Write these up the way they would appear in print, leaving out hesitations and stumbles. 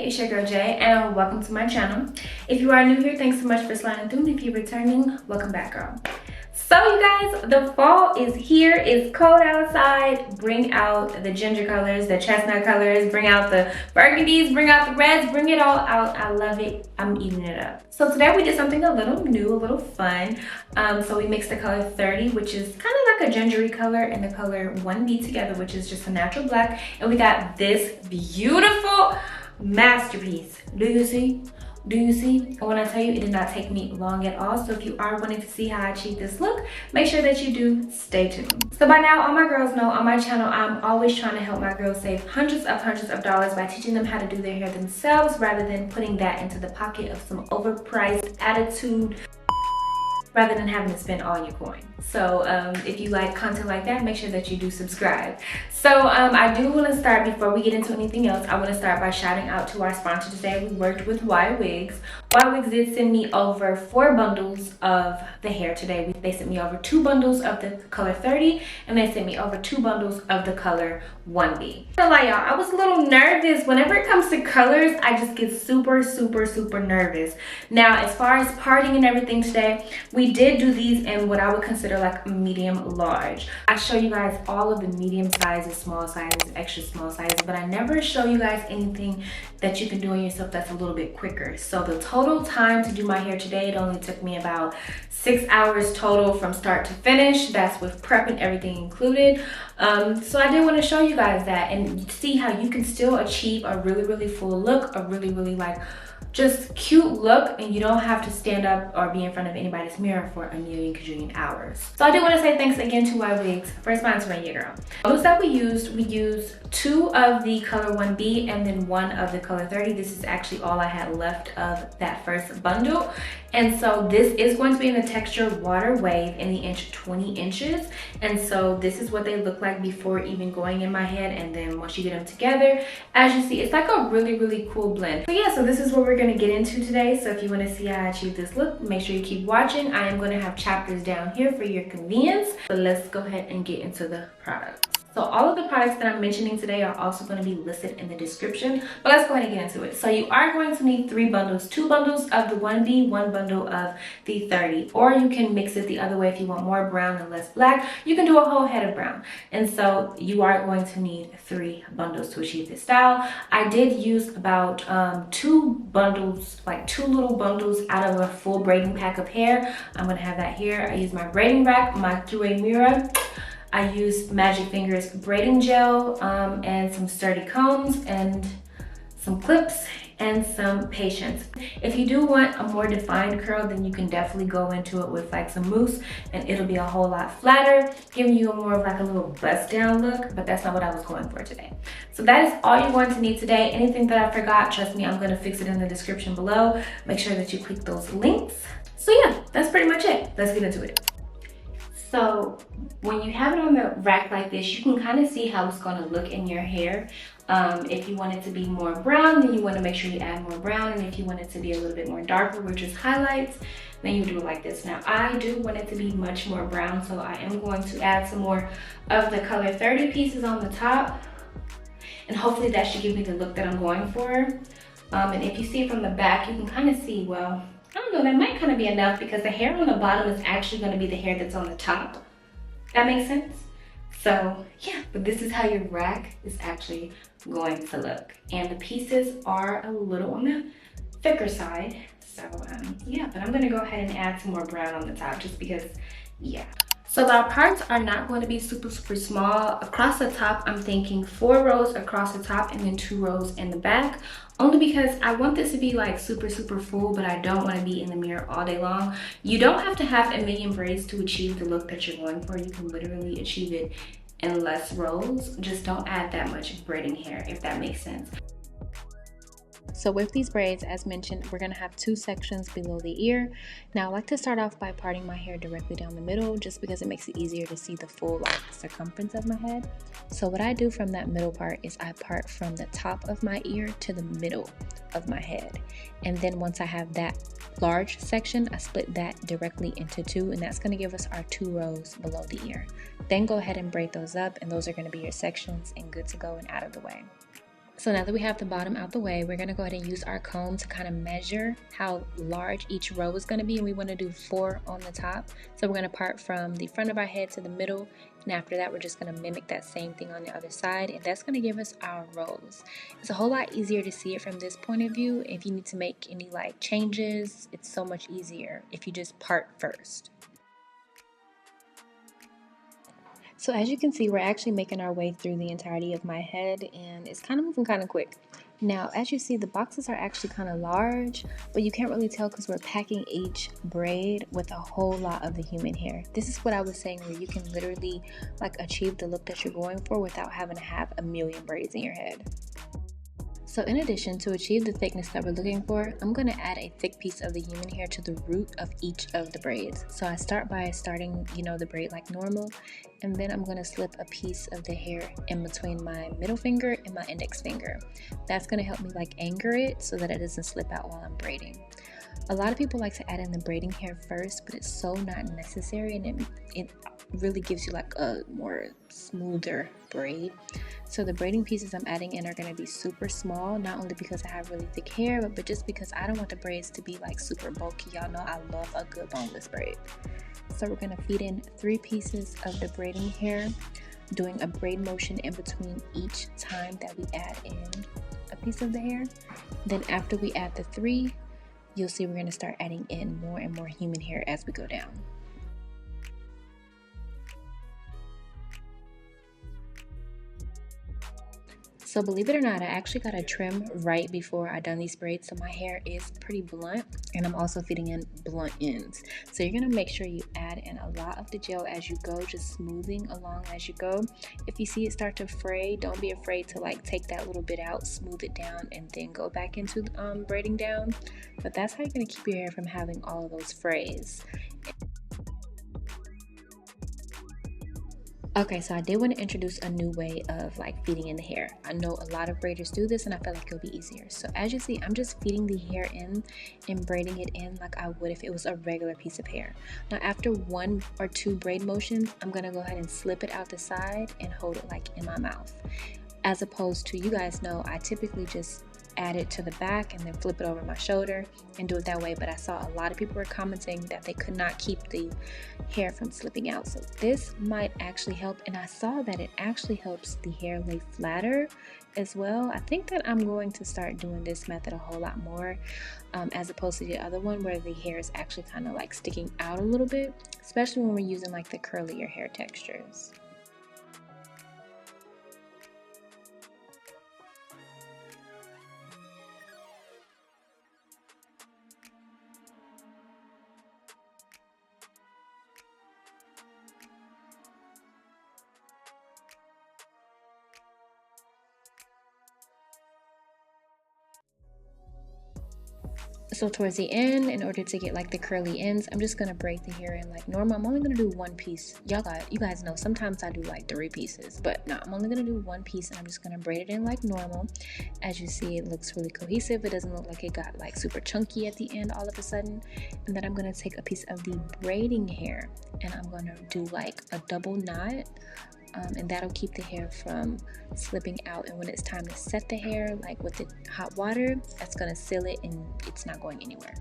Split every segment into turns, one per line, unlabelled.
Hey, it's your girl Jay, and welcome to my channel. If you are new here, thanks so much for sliding through, and if you're returning, welcome back, girl. So you guys, the fall is here. It's cold outside. Bring out the ginger colors, the chestnut colors, bring out the burgundies, bring out the reds, bring it all out. I love it. I'm eating it up. So today we did something a little new, a little fun. So we mixed the color 30, which is kind of like a gingery color, and the color 1B together, which is just a natural black. And we got this beautiful masterpiece. Do you see? Do you see? And when I tell you, it did not take me long at all. So if you are wanting to see how I achieve this look, make sure that you do stay tuned. So by now, all my girls know on my channel, I'm always trying to help my girls save hundreds of dollars by teaching them how to do their hair themselves rather than putting that into the pocket of some overpriced attitude, rather than having to spend all your coin. So if you like content like that, make sure that you do subscribe. So I do want to start, before we get into anything else, I want to start by shouting out to our sponsor today. We worked with Ywigs. Ywigs did send me over 4 bundles of the hair today. They sent me over 2 bundles of the color 30, and they sent me over 2 bundles of the color 1B. I lie, y'all, I was a little nervous. Whenever it comes to colors, I just get super nervous. Now, as far as parting and everything today, we did do these in what I would consider like medium large. I show you guys all of the medium sizes, small sizes, extra small sizes, but I never show you guys anything that you can do on yourself that's a little bit quicker. So the total time to do my hair today, it only took me about 6 hours total from start to finish. That's with prep and everything included. So I did want to show you guys that and see how you can still achieve a really full look, a really like just cute look, and you don't have to stand up or be in front of anybody's mirror for a million kajillion hours. So I do want to say thanks again to Ywigs for sponsoring your girl. Those that we used 2 of the color 1B and then 1 of the color 30. This is actually all I had left of that first bundle. And so this is going to be in the texture water wave in the inch 20 inches. And so this is what they look like before even going in my head. And then once you get them together, as you see, it's like a really cool blend. So yeah, so this is what we're going to get into today. So if you want to see how I achieve this look, make sure you keep watching. I am going to have chapters down here for your convenience. But let's go ahead and get into the product. So all of the products that I'm mentioning today are also going to be listed in the description, but let's go ahead and get into it. So you are going to need 3 bundles, 2 bundles of the 1B, 1 bundle of the 30, or you can mix it the other way if you want more brown and less black. You can do a whole head of brown. And so you are going to need 3 bundles to achieve this style. I did use about 2 bundles, like 2 little bundles out of a full braiding pack of hair. I'm going to have that here. I use my braiding rack, my 2-way mirror. I used Magic Fingers braiding gel and some sturdy combs and some clips and some patience. If you do want a more defined curl, then you can definitely go into it with like some mousse, and it'll be a whole lot flatter, giving you a more of like a little bust down look, but that's not what I was going for today. So that is all you're going to need today. Anything that I forgot, trust me, I'm going to fix it in the description below. Make sure that you click those links. So yeah, that's pretty much it. Let's get into it. So when you have it on the rack like this, you can kind of see how it's going to look in your hair. If you want it to be more brown, then you want to make sure you add more brown. And if you want it to be a little bit more darker, which is highlights, then you do it like this. Now I do want it to be much more brown, so I am going to add some more of the color 30 pieces on the top. And hopefully that should give me the look that I'm going for. And if you see it from the back, you can kind of see, well, I don't know, that might kind of be enough because the hair on the bottom is actually going to be the hair that's on the top. That makes sense? So yeah, but this is how your rack is actually going to look. And the pieces are a little on the thicker side. So yeah, but I'm going to go ahead and add some more brown on the top just because, yeah. So our parts are not going to be super small. Across the top, I'm thinking 4 rows across the top and then 2 rows in the back. Only because I want this to be like super full, but I don't want to be in the mirror all day long. You don't have to have a million braids to achieve the look that you're going for. You can literally achieve it in less rows. Just don't add that much braiding hair, if that makes sense. So with these braids, as mentioned, we're going to have 2 sections below the ear. Now I like to start off by parting my hair directly down the middle, just because it makes it easier to see the full circumference of my head. So what I do from that middle part is I part from the top of my ear to the middle of my head. And then once I have that large section, I split that directly into 2, and that's going to give us our 2 rows below the ear. Then go ahead and braid those up, and those are going to be your sections and good to go and out of the way. So now that we have the bottom out the way, we're going to go ahead and use our comb to kind of measure how large each row is going to be, and we want to do 4 on the top. So we're going to part from the front of our head to the middle, and after that we're just going to mimic that same thing on the other side, and that's going to give us our rows. It's a whole lot easier to see it from this point of view. If you need to make any like changes, it's so much easier if you just part first. So as you can see, we're actually making our way through the entirety of my head, and it's kind of moving kind of quick. Now, as you see, the boxes are actually kind of large, but you can't really tell because we're packing each braid with a whole lot of the human hair. This is what I was saying, where you can literally like achieve the look that you're going for without having to have a million braids in your head. So in addition, to achieve the thickness that we're looking for, I'm going to add a thick piece of the human hair to the root of each of the braids. So I start by starting, the braid like normal, and then I'm going to slip a piece of the hair in between my middle finger and my index finger. That's going to help me like anchor it so that it doesn't slip out while I'm braiding. A lot of people like to add in the braiding hair first, but it's so not necessary, and it really gives you like a more smoother braid. So the braiding pieces I'm adding in are going to be super small, not only because I have really thick hair, but just because I don't want the braids to be like super bulky. Y'all know I love a good boneless braid. So we're going to feed in 3 pieces of the braiding hair, doing a braid motion in between each time that we add in a piece of the hair. Then after we add the 3, you'll see we're going to start adding in more and more human hair as we go down. So believe it or not, I actually got a trim right before I done these braids, so my hair is pretty blunt, and I'm also feeding in blunt ends. So you're going to make sure you add in a lot of the gel as you go, just smoothing along as you go. If you see it start to fray, don't be afraid to like take that little bit out, smooth it down, and then go back into braiding down. But that's how you're going to keep your hair from having all of those frays. Okay, so I did want to introduce a new way of like feeding in the hair. I know a lot of braiders do this, and I feel like it'll be easier. So as you see, I'm just feeding the hair in and braiding it in like I would if it was a regular piece of hair. Now after 1 or 2 braid motions, I'm going to go ahead and slip it out the side and hold it like in my mouth. As opposed to, you guys know, I typically just add it to the back and then flip it over my shoulder and do it that way, but I saw a lot of people were commenting that they could not keep the hair from slipping out. So this might actually help, and I saw that it actually helps the hair lay flatter as well. I think that I'm going to start doing this method a whole lot more, as opposed to the other one where the hair is actually kind of like sticking out a little bit, especially when we're using like the curlier hair textures. So towards the end, in order to get like the curly ends, I'm just gonna braid the hair in like normal. I'm only gonna do 1 piece. You guys know sometimes I do like 3 pieces, but no, I'm only gonna do 1 piece, and I'm just gonna braid it in like normal. As you see, it looks really cohesive. It doesn't look like it got like super chunky at the end all of a sudden. And then I'm gonna take a piece of the braiding hair, and I'm gonna do like a double knot. And that'll keep the hair from slipping out, and when it's time to set the hair, like with the hot water, that's gonna seal it and it's not going anywhere.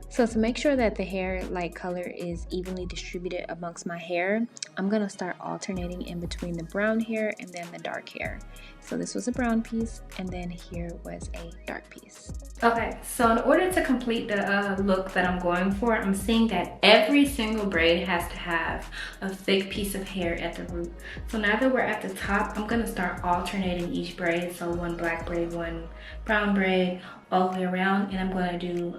So to make sure that the hair like color is evenly distributed amongst my hair, I'm gonna start alternating in between the brown hair and then the dark hair. So this was a brown piece, and then here was a dark piece. Okay, so in order to complete the look that I'm going for, I'm seeing that every single braid has to have a thick piece of hair at the root. So now that we're at the top, I'm gonna start alternating each braid. So 1 black braid, 1 brown braid, all the way around, and I'm gonna do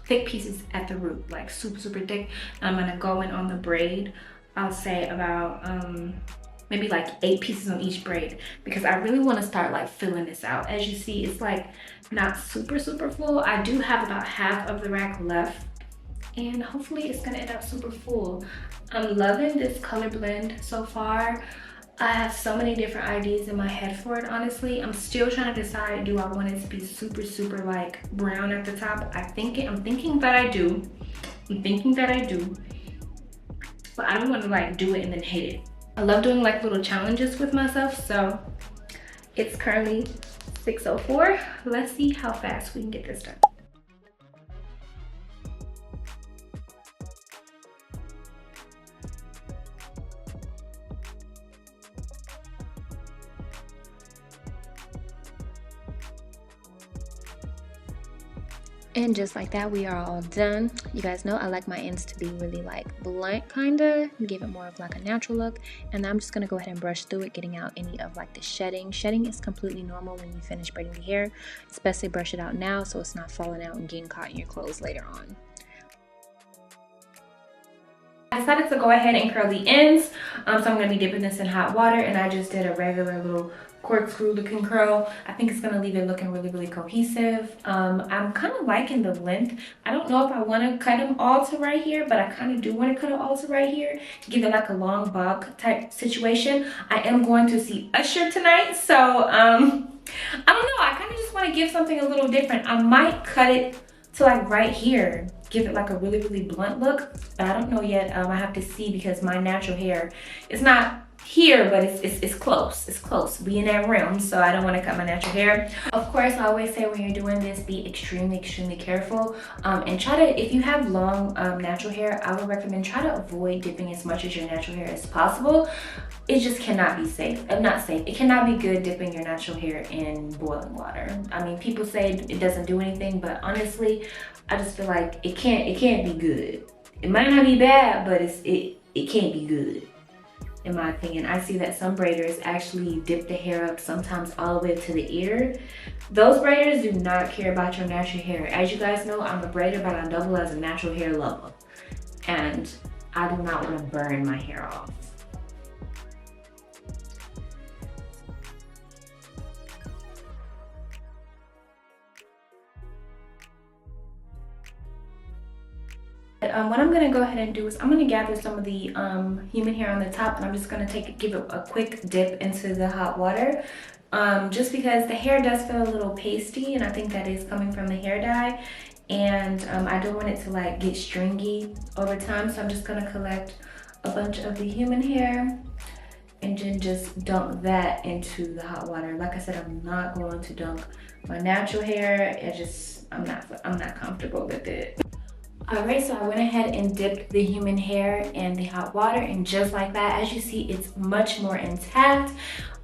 thick pieces at the root, like super thick. I'm gonna go in on the braid. I'll say about maybe like 8 pieces on each braid, because I really want to start like filling this out. As you see, it's like not super full. I do have about half of the rack left, and hopefully it's gonna end up super full. I'm loving this color blend so far. I have so many different ideas in my head for it, honestly. I'm still trying to decide, do I want it to be super like brown at the top? I'm thinking that I do. But I don't want to like do it and then hate it. I love doing like little challenges with myself. So it's currently 6:04. Let's see how fast we can get this done. And just like that, we are all done. You guys know I like my ends to be really like blunt, kinda give it more of like a natural look. And I'm just gonna go ahead and brush through it, getting out any of like the shedding. Shedding is completely normal when you finish braiding the hair. It's best to brush it out now so it's not falling out and getting caught in your clothes later on. I decided to go ahead and curl the ends, so I'm going to be dipping this in hot water, and I just did a regular little corkscrew looking curl. I think it's going to leave it looking really cohesive. I'm kind of liking the length. I don't know if I want to cut them all to right here, but I kind of do want to cut them all to right here to give it like a long bob type situation. I am going to see Usher tonight, so I don't know. I kind of just want to give something a little different. I might cut it to like right here, give it like a really blunt look, but I don't know yet. I have to see because my natural hair is not here, but it's close. We in that realm, so I don't want to cut my natural hair. Of course, I always say when you're doing this, be extremely careful, and try to, if you have long natural hair, I would recommend try to avoid dipping as much of your natural hair as possible. It just cannot be safe. Not safe. It cannot be good dipping your natural hair in boiling water. I mean, people say it doesn't do anything, but honestly, I just feel like it can't be good. It might not be bad, but it can't be good, in my opinion. I see that some braiders actually dip the hair up sometimes all the way up to the ear. Those braiders do not care about your natural hair. As you guys know, I'm a braider, but I double as a natural hair lover, and I do not want to burn my hair off. What I'm gonna go ahead and do is I'm gonna gather some of the human hair on the top, and I'm just gonna give it a quick dip into the hot water, just because the hair does feel a little pasty, and I think that is coming from the hair dye, and I don't want it to like get stringy over time. So I'm just gonna collect a bunch of the human hair and then just dunk that into the hot water. Like I said, I'm not going to dunk my natural hair. I'm not comfortable with it. Alright, so I went ahead and dipped the human hair in the hot water, and just like that, as you see, it's much more intact.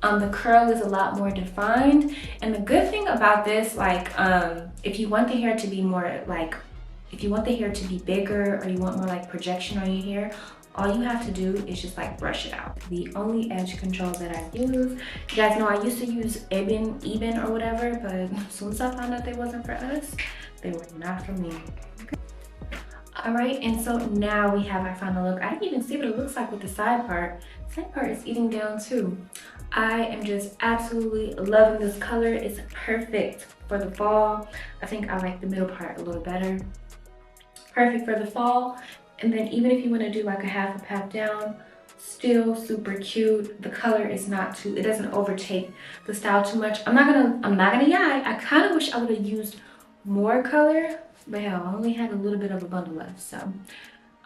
The curl is a lot more defined, and the good thing about this, like if you want the hair to be more like, if you want the hair to be bigger, or you want more like projection on your hair, all you have to do is just like brush it out. The only edge control that I use, you guys know I used to use Eben or whatever, but as soon as I found out they wasn't for us, they were not for me. All right, and so now we have our final look. I didn't even see what it looks like with the side part. The side part is eating down too. I am just absolutely loving this color. It's perfect for the fall. I think I like the middle part a little better. Perfect for the fall. And then even if you want to do like a half a pat down, still super cute. The color is not too, it doesn't overtake the style too much. I'm not gonna lie, I kind of wish I would have used more color, but hell, I only had a little bit of a bundle left. So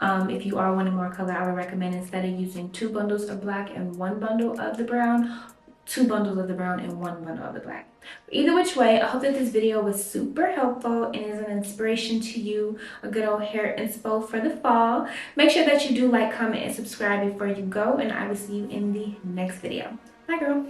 if you are wanting more color, I would recommend, instead of using 2 bundles of black and 1 bundle of the brown, 2 bundles of the brown and 1 bundle of the black. Either which way, I hope that this video was super helpful and is an inspiration to you, a good old hair inspo for the fall. Make sure that you do like, comment, and subscribe before you go, and I will see you in the next video. Bye, girl.